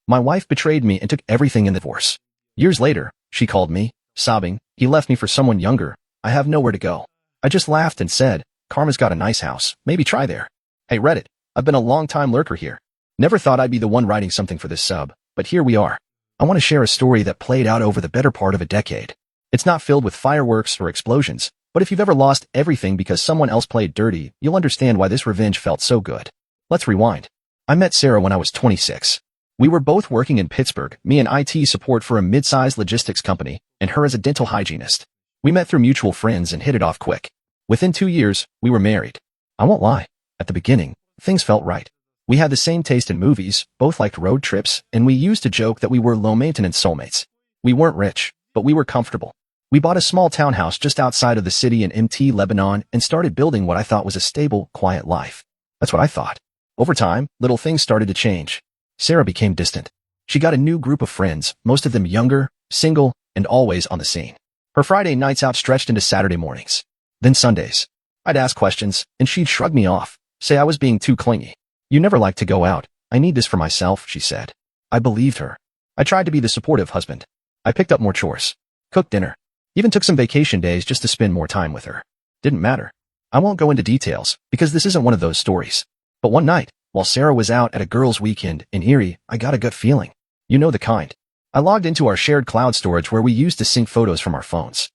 My wife betrayed me and took everything in the divorce. Years later, she called me, sobbing, he left me for someone younger. I have nowhere to go. I just laughed and said, karma's got a nice house. Maybe try there. Hey Reddit, I've been a long-time lurker here. Never thought I'd be the one writing something for this sub, but here we are. I want to share a story that played out over the better part of a decade. It's not filled with fireworks or explosions, but if you've ever lost everything because someone else played dirty, you'll understand why this revenge felt so good. Let's rewind. I met Sarah when I was 26. We were both working in Pittsburgh, me in IT support for a mid-sized logistics company, and her as a dental hygienist. We met through mutual friends and hit it off quick. Within 2 years, we were married. I won't lie. At the beginning, things felt right. We had the same taste in movies, both liked road trips, and we used to joke that we were low-maintenance soulmates. We weren't rich, but we were comfortable. We bought a small townhouse just outside of the city in MT, Lebanon, and started building what I thought was a stable, quiet life. That's what I thought. Over time, little things started to change. Sarah became distant. She got a new group of friends, most of them younger, single, and always on the scene. Her Friday nights out stretched into Saturday mornings. Then Sundays. I'd ask questions, and she'd shrug me off, say I was being too clingy. You never like to go out. I need this for myself, she said. I believed her. I tried to be the supportive husband. I picked up more chores, cooked dinner, even took some vacation days just to spend more time with her. Didn't matter. I won't go into details, because this isn't one of those stories. But one night, while Sarah was out at a girls' weekend in Erie, I got a gut feeling. You know the kind. I logged into our shared cloud storage where we used to sync photos from our phones.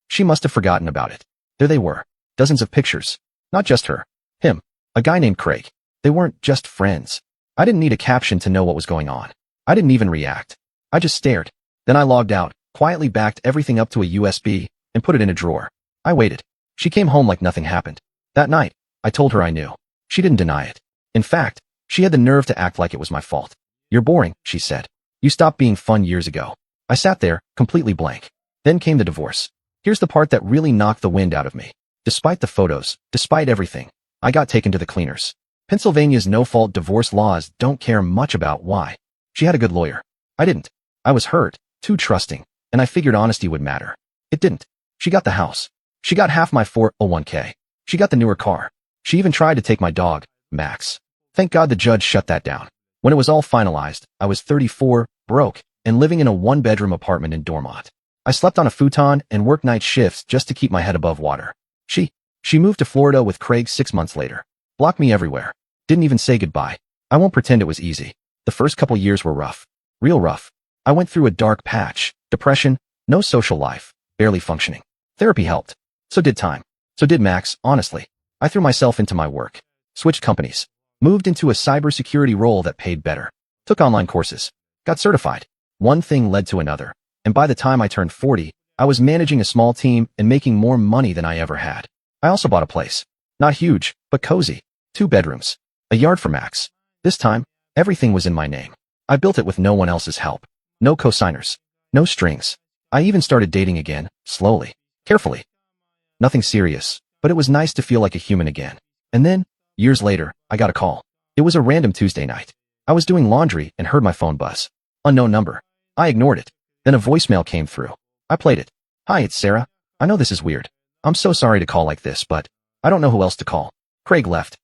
She must have forgotten about it. There they were. Dozens of pictures. Not just her. Him. A guy named Craig. They weren't just friends. I didn't need a caption to know what was going on. I didn't even react. I just stared. Then I logged out, quietly backed everything up to a USB, and put it in a drawer. I waited. She came home like nothing happened. That night, I told her I knew. She didn't deny it. In fact, she had the nerve to act like it was my fault. You're boring, she said. You stopped being fun years ago. I sat there, completely blank. Then came the divorce. Here's the part that really knocked the wind out of me. Despite the photos, despite everything, I got taken to the cleaners. Pennsylvania's no-fault divorce laws don't care much about why. She had a good lawyer. I didn't. I was hurt, too trusting, and I figured honesty would matter. It didn't. She got the house. She got half my 401k. She got the newer car. She even tried to take my dog, Max. Thank God the judge shut that down. When it was all finalized, I was 34, broke, and living in a one-bedroom apartment in Dormont. I slept on a futon and worked night shifts just to keep my head above water. She moved to Florida with Craig 6 months later. Blocked me everywhere. Didn't even say goodbye. I won't pretend it was easy. The first couple years were rough. Real rough. I went through a dark patch. Depression, no social life, barely functioning. Therapy helped. So did time. So did Max, honestly. I threw myself into my work. Switched companies. Moved into a cybersecurity role that paid better. Took online courses. Got certified. One thing led to another. And by the time I turned 40, I was managing a small team and making more money than I ever had. I also bought a place. Not huge, but cozy. 2 bedrooms. A yard for Max. This time, everything was in my name. I built it with no one else's help. No cosigners. No strings. I even started dating again, slowly. Carefully. Nothing serious, but it was nice to feel like a human again. And then, years later, I got a call. It was a random Tuesday night. I was doing laundry and heard my phone buzz. Unknown number. I ignored it. Then a voicemail came through. I played it. Hi, it's Sarah. I know this is weird. I'm so sorry to call like this, but I don't know who else to call. Craig left.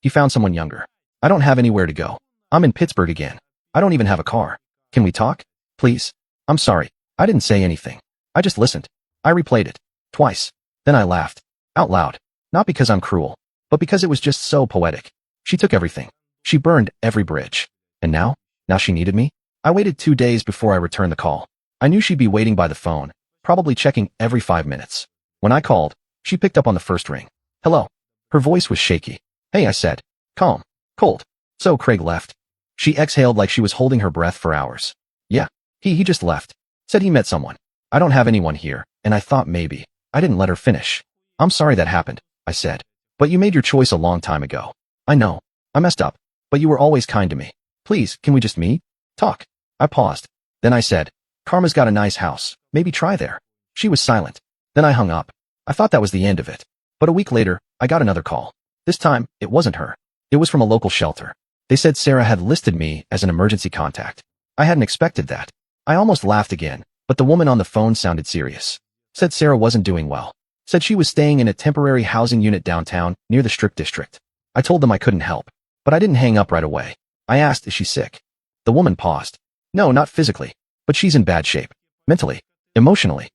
He found someone younger. I don't have anywhere to go. I'm in Pittsburgh again. I don't even have a car. Can we talk? Please? I'm sorry. I didn't say anything. I just listened. I replayed it. Twice. Then I laughed. Out loud. Not because I'm cruel, but because it was just so poetic. She took everything. She burned every bridge. And now? Now she needed me? I waited 2 days before I returned the call. I knew she'd be waiting by the phone, probably checking every 5 minutes. When I called, she picked up on the first ring. Hello. Her voice was shaky. Hey, I said. Calm. Cold. So Craig left. She exhaled like she was holding her breath for hours. Yeah. He just left. Said he met someone. I don't have anyone here, and I thought maybe. I didn't let her finish. I'm sorry that happened, I said. But you made your choice a long time ago. I know. I messed up. But you were always kind to me. Please, can we just meet? Talk. I paused. Then I said, Karma's got a nice house. Maybe try there. She was silent. Then I hung up. I thought that was the end of it. But a week later, I got another call. This time, it wasn't her. It was from a local shelter. They said Sarah had listed me as an emergency contact. I hadn't expected that. I almost laughed again, but the woman on the phone sounded serious. Said Sarah wasn't doing well. Said she was staying in a temporary housing unit downtown near the Strip District. I told them I couldn't help, but I didn't hang up right away. I asked, is she sick? The woman paused. No, not physically, but she's in bad shape. Mentally. Emotionally.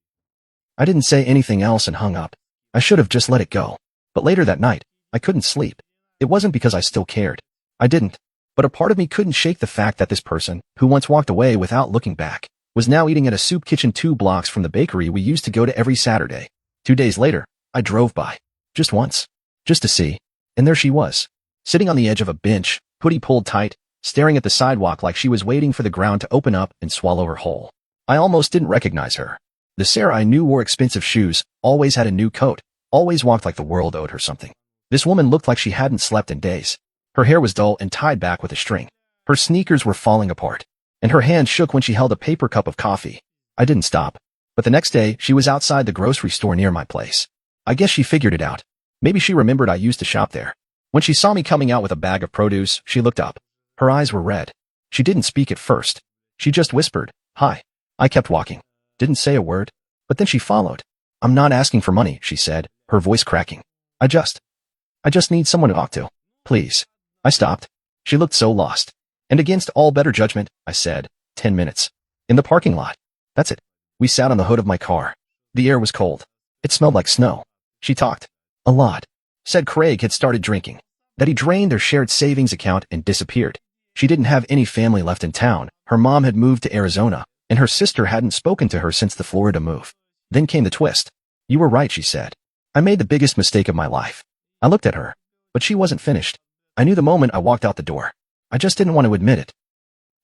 I didn't say anything else and hung up. I should have just let it go. But later that night, I couldn't sleep. It wasn't because I still cared. I didn't. But a part of me couldn't shake the fact that this person, who once walked away without looking back, was now eating at a soup kitchen 2 blocks from the bakery we used to go to every Saturday. 2 days later, I drove by. Just once. Just to see. And there she was. Sitting on the edge of a bench, hoodie pulled tight, staring at the sidewalk like she was waiting for the ground to open up and swallow her whole. I almost didn't recognize her. The Sarah I knew wore expensive shoes, always had a new coat, always walked like the world owed her something. This woman looked like she hadn't slept in days. Her hair was dull and tied back with a string. Her sneakers were falling apart. And her hand shook when she held a paper cup of coffee. I didn't stop. But the next day, she was outside the grocery store near my place. I guess she figured it out. Maybe she remembered I used to shop there. When she saw me coming out with a bag of produce, she looked up. Her eyes were red. She didn't speak at first. She just whispered, "Hi." I kept walking. Didn't say a word. But then she followed. "I'm not asking for money," she said, her voice cracking. I just need someone to talk to. Please." I stopped. She looked so lost. "And against all better judgment," I said, 10 minutes. In the parking lot. That's it. We sat on the hood of my car. The air was cold. It smelled like snow. She talked. A lot. Said Craig had started drinking. That he drained their shared savings account and disappeared. She didn't have any family left in town. Her mom had moved to Arizona, and her sister hadn't spoken to her since the Florida move. Then came the twist. "You were right," she said. "I made the biggest mistake of my life." I looked at her. But she wasn't finished. I knew the moment I walked out the door. I just didn't want to admit it.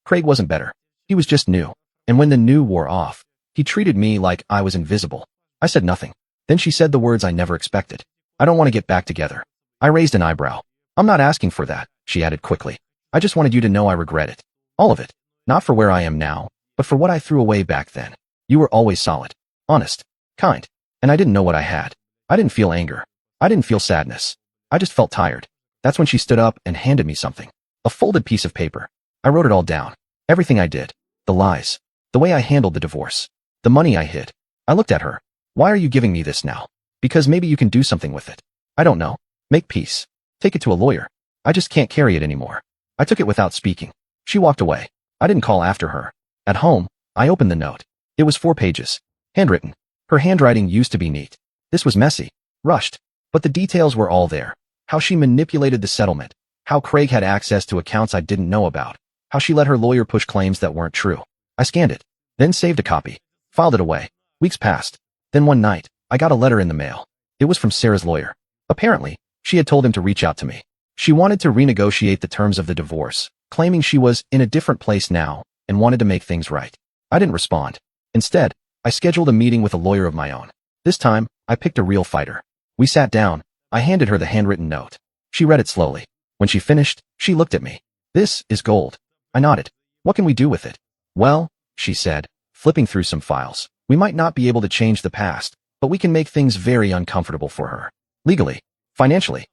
Craig wasn't better. He was just new. And when the new wore off, he treated me like I was invisible. I said nothing. Then she said the words I never expected. "I don't want to get back together." I raised an eyebrow. "I'm not asking for that," she added quickly. "I just wanted you to know I regret it. All of it. Not for where I am now, but for what I threw away back then. You were always solid, honest, kind, and I didn't know what I had. I didn't feel anger. I didn't feel sadness. I just felt tired." That's when she stood up and handed me something. A folded piece of paper. I wrote it all down. Everything I did. The lies. The way I handled the divorce. The money I hid. I looked at her. "Why are you giving me this now?" "Because maybe you can do something with it." "I don't know. Make peace. Take it to a lawyer." "I just can't carry it anymore." I took it without speaking. She walked away. I didn't call after her. At home, I opened the note. It was 4 pages. Handwritten. Her handwriting used to be neat. This was messy. Rushed. But the details were all there. How she manipulated the settlement. How Craig had access to accounts I didn't know about. How she let her lawyer push claims that weren't true. I scanned it. Then saved a copy. Filed it away. Weeks passed. Then one night, I got a letter in the mail. It was from Sarah's lawyer. Apparently, she had told him to reach out to me. She wanted to renegotiate the terms of the divorce, claiming she was in a different place now and wanted to make things right. I didn't respond. Instead, I scheduled a meeting with a lawyer of my own. This time, I picked a real fighter. We sat down. I handed her the handwritten note. She read it slowly. When she finished, she looked at me. "This is gold." I nodded. "What can we do with it?" "Well," she said, flipping through some files, "we might not be able to change the past, but we can make things very uncomfortable for her. Legally. Financially."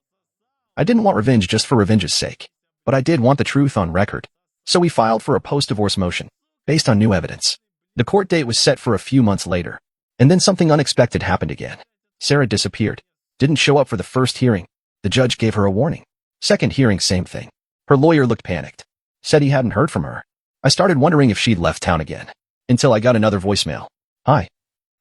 I didn't want revenge just for revenge's sake. But I did want the truth on record. So we filed for a post-divorce motion, based on new evidence. The court date was set for a few months later. And then something unexpected happened again. Sarah disappeared. Didn't show up for the first hearing. The judge gave her a warning. Second hearing, same thing. Her lawyer looked panicked. Said he hadn't heard from her. I started wondering if she'd left town again. Until I got another voicemail. "Hi.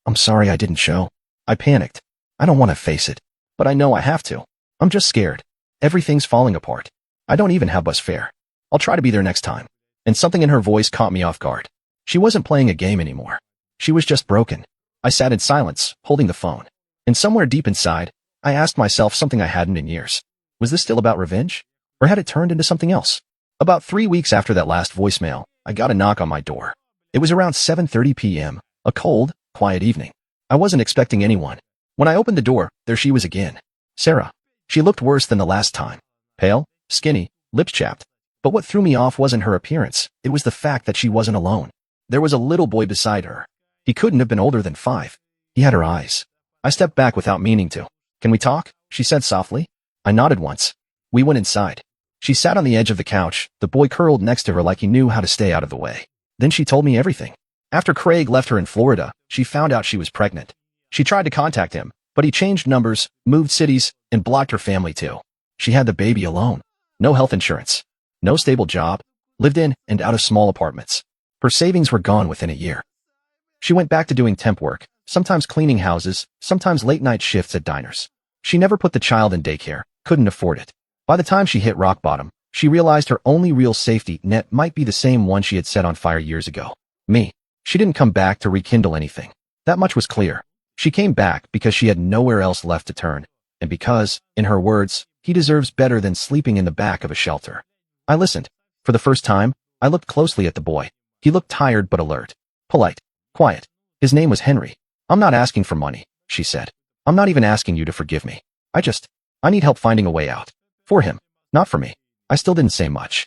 I'm sorry I didn't show." I panicked. I don't want to face it. But I know I have to. I'm just scared. Everything's falling apart. I don't even have bus fare. I'll try to be there next time. And something in her voice caught me off guard. She wasn't playing a game anymore. She was just broken. I sat in silence, holding the phone. And somewhere deep inside, I asked myself something I hadn't in years. Was this still about revenge? Or had it turned into something else? About 3 weeks after that last voicemail, I got a knock on my door. It was around 7:30 p.m., a cold, quiet evening. I wasn't expecting anyone. When I opened the door, there she was again. Sarah. She looked worse than the last time. Pale, skinny, lips chapped. But what threw me off wasn't her appearance. It was the fact that she wasn't alone. There was a little boy beside her. He couldn't have been older than 5. He had her eyes. I stepped back without meaning to. "Can we talk?" she said softly. I nodded once. We went inside. She sat on the edge of the couch, the boy curled next to her like he knew how to stay out of the way. Then she told me everything. After Craig left her in Florida, she found out she was pregnant. She tried to contact him, but he changed numbers, moved cities, and blocked her family too. She had the baby alone. No health insurance. No stable job. lived in and out of small apartments. Her savings were gone within a year. She went back to doing temp work, sometimes cleaning houses, sometimes late-night shifts at diners. She never put the child in daycare, couldn't afford it. By the time she hit rock bottom, she realized her only real safety net might be the same one she had set on fire years ago. Me. She didn't come back to rekindle anything. That much was clear. She came back because she had nowhere else left to turn, and because, in her words, he deserves better than sleeping in the back of a shelter. I listened. For the first time, I looked closely at the boy. He looked tired but alert. Polite. Quiet. His name was Henry. "I'm not asking for money," she said. "I'm not even asking you to forgive me. I need help finding a way out. For him, not for me." I still didn't say much.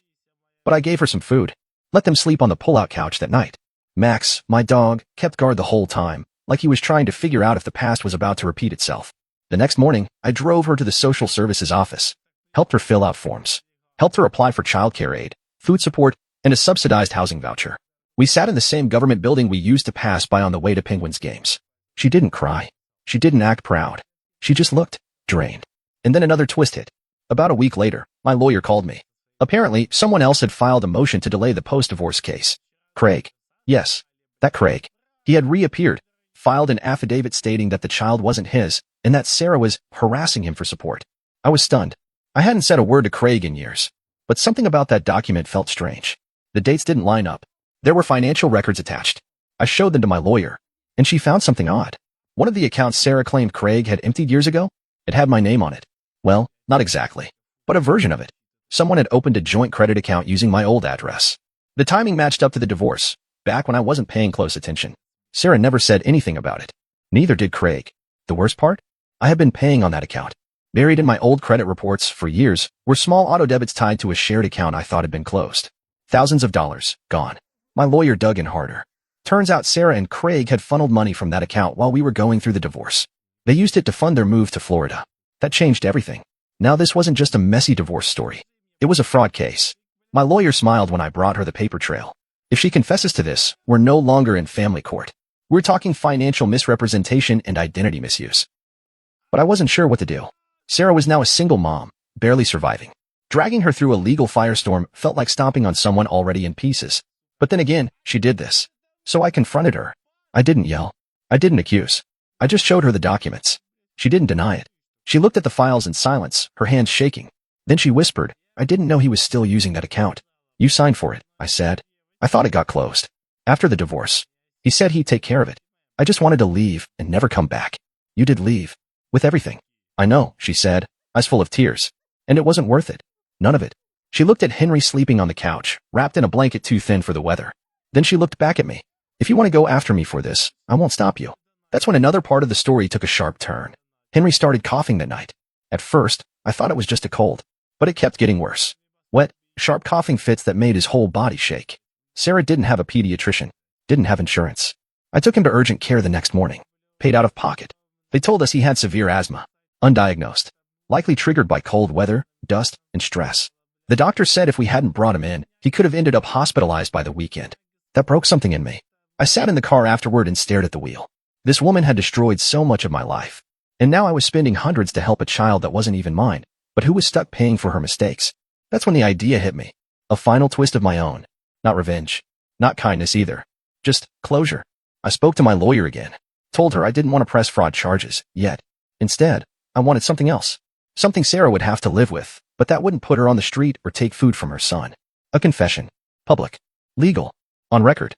But I gave her some food. Let them sleep on the pull-out couch that night. Max, my dog, kept guard the whole time, like he was trying to figure out if the past was about to repeat itself. The next morning, I drove her to the social services office, helped her fill out forms, helped her apply for childcare aid, food support, and a subsidized housing voucher. We sat in the same government building we used to pass by on the way to Penguins games. She didn't cry. She didn't act proud. She just looked drained. And then another twist hit. About a week later, my lawyer called me. Apparently, someone else had filed a motion to delay the post-divorce case. Craig. Yes, that Craig. He had reappeared, filed an affidavit stating that the child wasn't his, and that Sarah was harassing him for support. I was stunned. I hadn't said a word to Craig in years. But something about that document felt strange. The dates didn't line up. There were financial records attached. I showed them to my lawyer, and she found something odd. One of the accounts Sarah claimed Craig had emptied years ago, it had my name on it. Well, not exactly, but a version of it. Someone had opened a joint credit account using my old address. The timing matched up to the divorce, back when I wasn't paying close attention. Sarah never said anything about it. Neither did Craig. The worst part? I had been paying on that account. Buried in my old credit reports for years were small auto debits tied to a shared account I thought had been closed. Thousands of dollars, gone. My lawyer dug in harder. Turns out Sarah and Craig had funneled money from that account while we were going through the divorce. They used it to fund their move to Florida. That changed everything. Now this wasn't just a messy divorce story. It was a fraud case. My lawyer smiled when I brought her the paper trail. If she confesses to this, we're no longer in family court. We're talking financial misrepresentation and identity misuse. But I wasn't sure what to do. Sarah was now a single mom, barely surviving. Dragging her through a legal firestorm felt like stomping on someone already in pieces. But then again, she did this. So I confronted her. I didn't yell. I didn't accuse. I just showed her the documents. She didn't deny it. She looked at the files in silence, her hands shaking. Then she whispered, "I didn't know he was still using that account." "You signed for it," I said. "I thought it got closed. After the divorce. He said he'd take care of it. I just wanted to leave and never come back." "You did leave. With everything." "I know," she said, eyes full of tears. "And it wasn't worth it. None of it." She looked at Henry sleeping on the couch, wrapped in a blanket too thin for the weather. Then she looked back at me. "If you want to go after me for this, I won't stop you." That's when another part of the story took a sharp turn. Henry started coughing that night. At first, I thought it was just a cold, but it kept getting worse. Wet, sharp coughing fits that made his whole body shake. Sarah didn't have a pediatrician, didn't have insurance. I took him to urgent care the next morning, paid out of pocket. They told us he had severe asthma, undiagnosed, likely triggered by cold weather, dust, and stress. The doctor said if we hadn't brought him in, he could have ended up hospitalized by the weekend. That broke something in me. I sat in the car afterward and stared at the wheel. This woman had destroyed so much of my life. And now I was spending hundreds to help a child that wasn't even mine, but who was stuck paying for her mistakes. That's when the idea hit me. A final twist of my own. Not revenge. Not kindness either. Just closure. I spoke to my lawyer again. Told her I didn't want to press fraud charges, yet. Instead, I wanted something else. Something Sarah would have to live with, but that wouldn't put her on the street or take food from her son. A confession. Public. Legal. On record.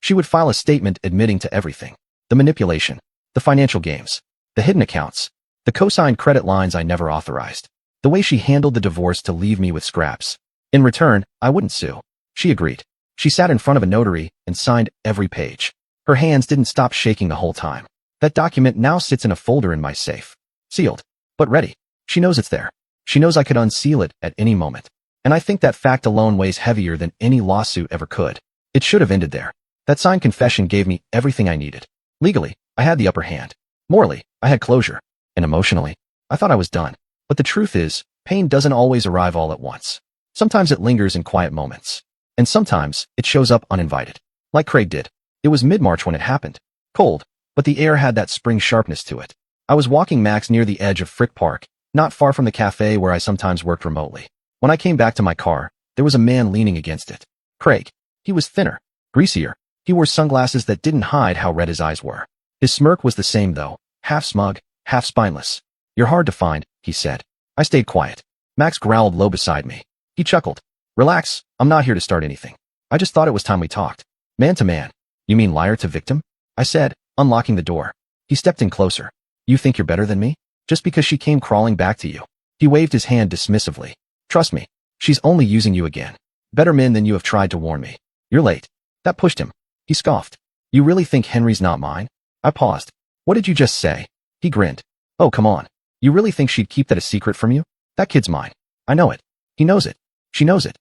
She would file a statement admitting to everything. The manipulation. The financial games. The hidden accounts. The co-signed credit lines I never authorized. The way she handled the divorce to leave me with scraps. In return, I wouldn't sue. She agreed. She sat in front of a notary and signed every page. Her hands didn't stop shaking the whole time. That document now sits in a folder in my safe. Sealed. But ready. She knows it's there. She knows I could unseal it at any moment. And I think that fact alone weighs heavier than any lawsuit ever could. It should have ended there. That signed confession gave me everything I needed. Legally, I had the upper hand. Morally, I had closure. And emotionally, I thought I was done. But the truth is, pain doesn't always arrive all at once. Sometimes it lingers in quiet moments. And sometimes it shows up uninvited. Like Craig did. It was mid-March when it happened. Cold, but the air had that spring sharpness to it. I was walking Max near the edge of Frick Park, not far from the cafe where I sometimes worked remotely. When I came back to my car, There was a man leaning against it. Craig. He was thinner, greasier. He wore sunglasses that didn't hide how red his eyes were. His smirk was the same though, half smug, half spineless. You're hard to find, he said. I stayed quiet. Max growled low beside me. He chuckled. Relax, I'm not here to start anything. I just thought it was time we talked. Man to man. You mean liar to victim? I said, unlocking the door. He stepped in closer. You think you're better than me? Just because she came crawling back to you. He waved his hand dismissively. Trust me, she's only using you again. Better men than you have tried to warn me. You're late. That pushed him. He scoffed. You really think Henry's not mine? I paused. What did you just say? He grinned. Oh, come on. You really think she'd keep that a secret from you? That kid's mine. I know it. He knows it. She knows it.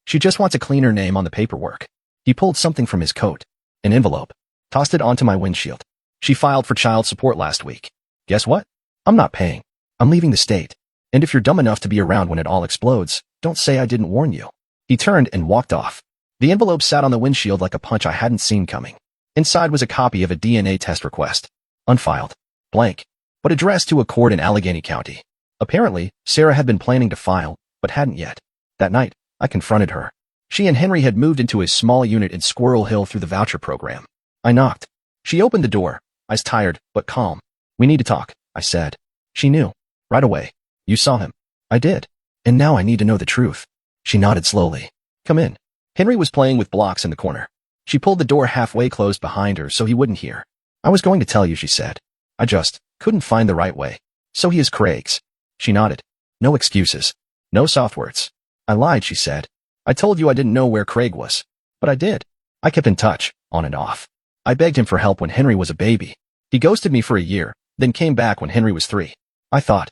She just wants a cleaner name on the paperwork. He pulled something from his coat. An envelope. Tossed it onto my windshield. She filed for child support last week. Guess what? I'm not paying. I'm leaving the state. And if you're dumb enough to be around when it all explodes, don't say I didn't warn you. He turned and walked off. The envelope sat on the windshield like a punch I hadn't seen coming. Inside was a copy of a DNA test request. Unfiled. Blank. But addressed to a court in Allegheny County. Apparently, Sarah had been planning to file, but hadn't yet. That night, I confronted her. She and Henry had moved into a small unit in Squirrel Hill through the voucher program. I knocked. She opened the door, eyes tired, but calm. We need to talk, I said. She knew. Right away. You saw him. I did. And now I need to know the truth. She nodded slowly. Come in. Henry was playing with blocks in the corner. She pulled the door halfway closed behind her so he wouldn't hear. I was going to tell you, she said. I just couldn't find the right way. So he is Craig's. She nodded. No excuses. No soft words. I lied, she said. I told you I didn't know where Craig was. But I did. I kept in touch, on and off. I begged him for help when Henry was a baby. He ghosted me for a year, then came back when Henry was 3. I thought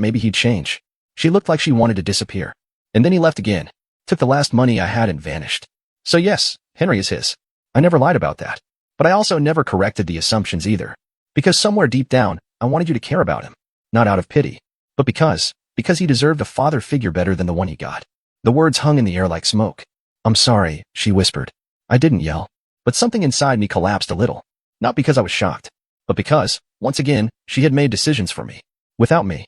maybe he'd change. She looked like she wanted to disappear. And then he left again. Took the last money I had and vanished. So yes, Henry is his. I never lied about that. But I also never corrected the assumptions either. Because somewhere deep down, I wanted you to care about him. Not out of pity, but because he deserved a father figure better than the one he got. The words hung in the air like smoke. I'm sorry, she whispered. I didn't yell, but something inside me collapsed a little. Not because I was shocked, but because, once again, she had made decisions for me. Without me.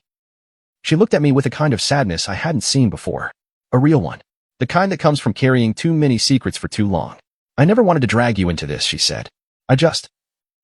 She looked at me with a kind of sadness I hadn't seen before. A real one. The kind that comes from carrying too many secrets for too long. I never wanted to drag you into this, she said. I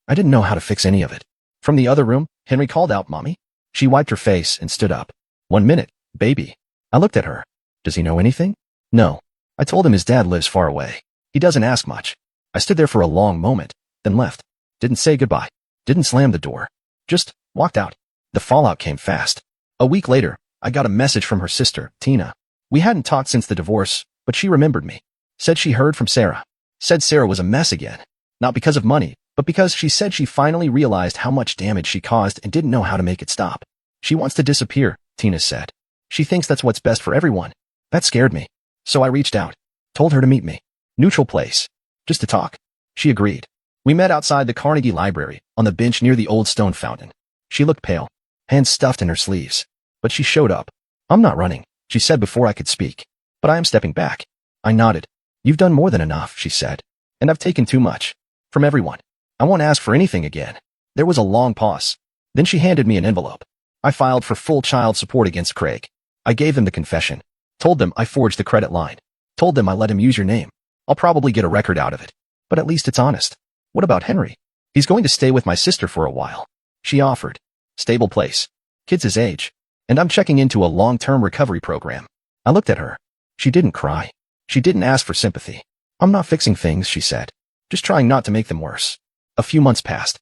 didn't know how to fix any of it. From the other room, Henry called out, Mommy. She wiped her face and stood up. 1 minute, baby. I looked at her. Does he know anything? No. I told him his dad lives far away. He doesn't ask much. I stood there for a long moment, then left. Didn't say goodbye. Didn't slam the door. Just walked out. The fallout came fast. A week later, I got a message from her sister, Tina. We hadn't talked since the divorce, but she remembered me. Said she heard from Sarah. Said Sarah was a mess again. Not because of money, but because she said she finally realized how much damage she caused and didn't know how to make it stop. She wants to disappear, Tina said. She thinks that's what's best for everyone. That scared me. So I reached out. Told her to meet me. Neutral place. Just to talk. She agreed. We met outside the Carnegie Library, on the bench near the old stone fountain. She looked pale. Hands stuffed in her sleeves. But she showed up. I'm not running, she said before I could speak. But I am stepping back. I nodded. You've done more than enough, she said. And I've taken too much. From everyone. I won't ask for anything again. There was a long pause. Then she handed me an envelope. I filed for full child support against Craig. I gave them the confession. Told them I forged the credit line. Told them I let him use your name. I'll probably get a record out of it. But at least it's honest. What about Henry? He's going to stay with my sister for a while. She offered. Stable place. Kids his age. And I'm checking into a long-term recovery program. I looked at her. She didn't cry. She didn't ask for sympathy. I'm not fixing things, she said. Just trying not to make them worse. A few months passed.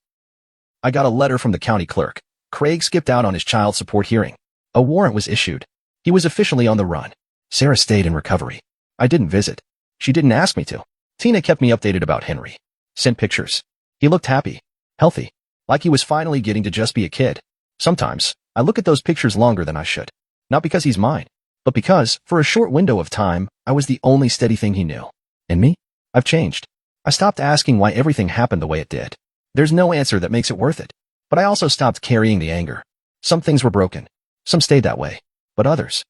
I got a letter from the county clerk. Craig skipped out on his child support hearing. A warrant was issued. He was officially on the run. Sarah stayed in recovery. I didn't visit. She didn't ask me to. Tina kept me updated about Henry. Sent pictures. He looked happy. Healthy. Like he was finally getting to just be a kid. Sometimes, I look at those pictures longer than I should. Not because he's mine, but because, for a short window of time, I was the only steady thing he knew. And me? I've changed. I stopped asking why everything happened the way it did. There's no answer that makes it worth it. But I also stopped carrying the anger. Some things were broken. Some stayed that way. But others.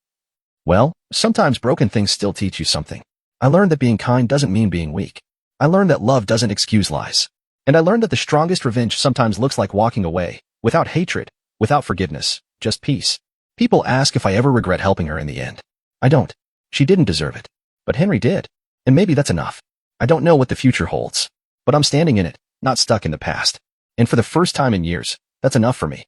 Well, sometimes broken things still teach you something. I learned that being kind doesn't mean being weak. I learned that love doesn't excuse lies. And I learned that the strongest revenge sometimes looks like walking away, without hatred, without forgiveness, just peace. People ask if I ever regret helping her in the end. I don't. She didn't deserve it. But Henry did. And maybe that's enough. I don't know what the future holds. But I'm standing in it, not stuck in the past. And for the first time in years, that's enough for me.